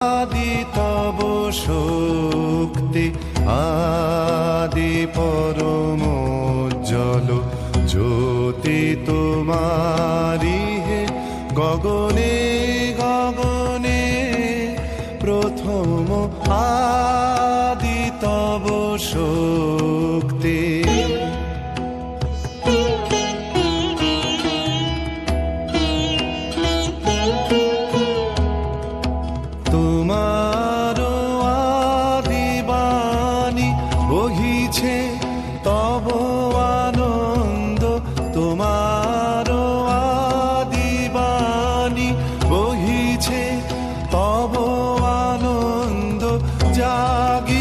আদি তব শক্তি আদি পরম উজ্জ্বল জ্যোতি তোমারি হে গগনে গগনে প্রথম আদি তব শক্তি। তোমার আদি বাণী বহিছে তব আনন্দ, তোমার আদি বাণী বহিছে তব আনন্দ জাগি